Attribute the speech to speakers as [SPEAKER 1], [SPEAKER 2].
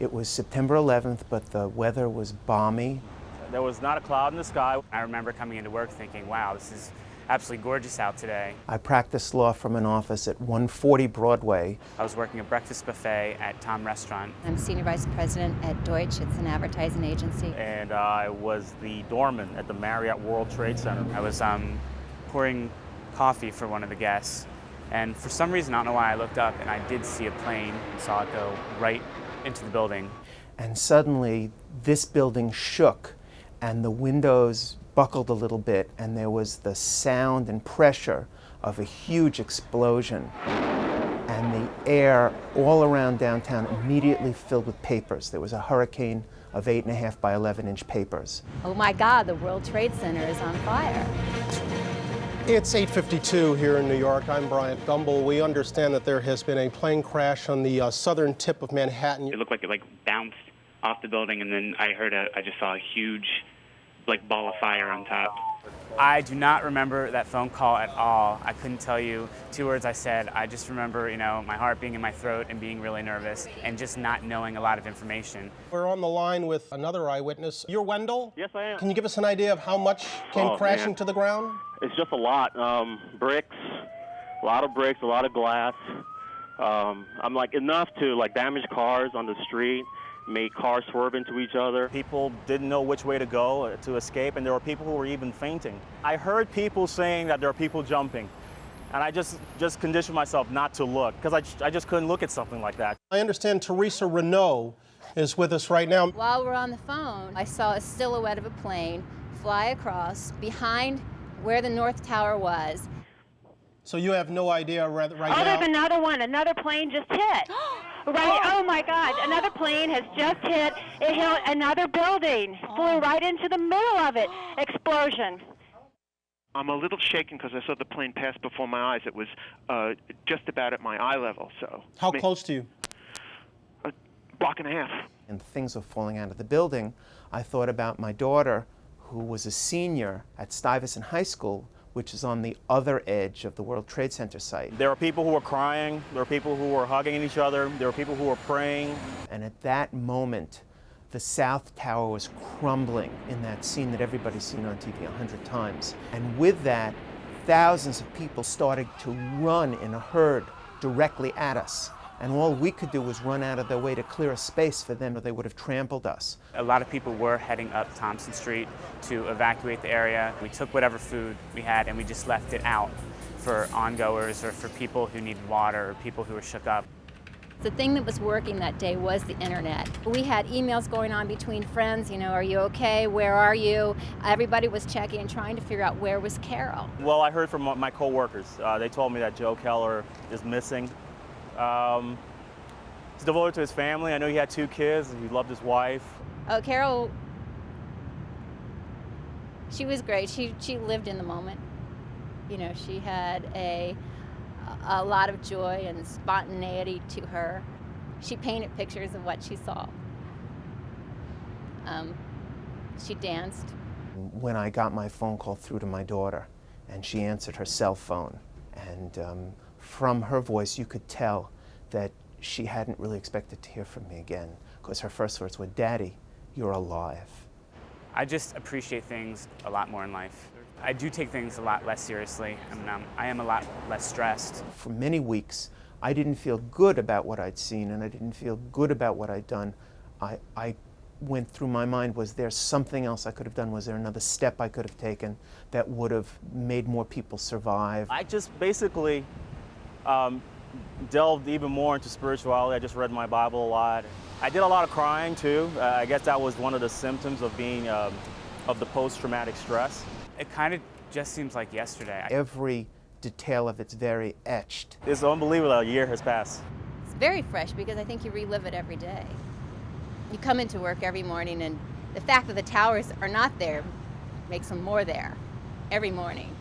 [SPEAKER 1] It was September 11th, but the weather was balmy.
[SPEAKER 2] There was not a cloud in the sky. I remember coming into work thinking, wow, this is absolutely gorgeous out today.
[SPEAKER 1] I practiced law from an office at 140 Broadway.
[SPEAKER 2] I was working a breakfast buffet at Tom Restaurant.
[SPEAKER 3] I'm Senior Vice President at Deutsch. It's an advertising agency.
[SPEAKER 2] And I was the doorman at the Marriott World Trade Center. I was pouring coffee for one of the guests. And for some reason, I don't know why, I looked up and I did see a plane, saw it go right into the building.
[SPEAKER 1] And suddenly, this building shook, and the windows buckled a little bit, and there was the sound and pressure of a huge explosion. And the air all around downtown immediately filled with papers. There was a hurricane of 8.5 by 11-inch papers.
[SPEAKER 3] Oh my God, the World Trade Center is on fire.
[SPEAKER 4] It's 8:52 here in New York. I'm Bryant Gumbel. We understand that there has been a plane crash on the southern tip of Manhattan.
[SPEAKER 5] It looked like it bounced off the building, and then I just saw a huge ball of fire on top.
[SPEAKER 2] I do not remember that phone call at all. I couldn't tell you 2 words I said. I just remember, my heart being in my throat and being really nervous and just not knowing a lot of information.
[SPEAKER 4] We're on the line with another eyewitness. You're Wendell?
[SPEAKER 6] Yes, I am.
[SPEAKER 4] Can you give us an idea of how much came crashing to the ground?
[SPEAKER 6] It's just a lot. Bricks, a lot of bricks, a lot of glass. Enough to damage cars on the street, made cars swerve into each other.
[SPEAKER 7] People didn't know which way to go to escape, and there were people who were even fainting. I heard people saying that there are people jumping, and I just conditioned myself not to look, because I just couldn't look at something like that.
[SPEAKER 4] I understand Teresa Renaud is with us right now.
[SPEAKER 3] While we're on the phone, I saw a silhouette of a plane fly across behind where the North Tower was.
[SPEAKER 4] So you have no idea right now?
[SPEAKER 8] There's another one. Another plane just hit. Right, oh my God, another plane has just hit. It hit another building, flew right into the middle of it. Explosion.
[SPEAKER 9] I'm a little shaken because I saw the plane pass before my eyes. It was just about at my eye level. So.
[SPEAKER 4] How close to you?
[SPEAKER 9] A block and a half.
[SPEAKER 1] And things were falling out of the building. I thought about my daughter, who was a senior at Stuyvesant High School, which is on the other edge of the World Trade Center site.
[SPEAKER 7] There were people who were crying, there were people who were hugging each other, there were people who were praying.
[SPEAKER 1] And at that moment, the South Tower was crumbling in that scene that everybody's seen on TV 100 times. And with that, thousands of people started to run in a herd directly at us. And all we could do was run out of their way to clear a space for them, or they would have trampled us.
[SPEAKER 2] A lot of people were heading up Thompson Street to evacuate the area. We took whatever food we had and we just left it out for ongoers or for people who needed water or people who were shook up.
[SPEAKER 3] The thing that was working that day was the internet. We had emails going on between friends, are you okay? Where are you? Everybody was checking and trying to figure out where was Carol.
[SPEAKER 7] Well, I heard from my coworkers. They told me that Joe Keller is missing. He's devoted to his family. I know he had 2 kids. He loved his wife.
[SPEAKER 3] Oh, Carol, she was great. She lived in the moment. She had a lot of joy and spontaneity to her. She painted pictures of what she saw. She danced.
[SPEAKER 1] When I got my phone call through to my daughter, and she answered her cell phone, and from her voice, you could tell that she hadn't really expected to hear from me again, because her first words were, "Daddy, you're alive."
[SPEAKER 2] I just appreciate things a lot more in life. I do take things a lot less seriously, and I am a lot less stressed.
[SPEAKER 1] For many weeks, I didn't feel good about what I'd seen, and I didn't feel good about what I'd done. I went through my mind, was there something else I could have done? Was there another step I could have taken that would have made more people survive?
[SPEAKER 7] I just basically delved even more into spirituality. I just read my Bible a lot. I did a lot of crying too. I guess that was one of the symptoms of being of the post-traumatic stress.
[SPEAKER 2] It kind of just seems like yesterday.
[SPEAKER 1] Every detail of it's very etched.
[SPEAKER 7] It's unbelievable that a year has passed.
[SPEAKER 3] It's very fresh because I think you relive it every day. You come into work every morning, and the fact that the towers are not there makes them more there every morning.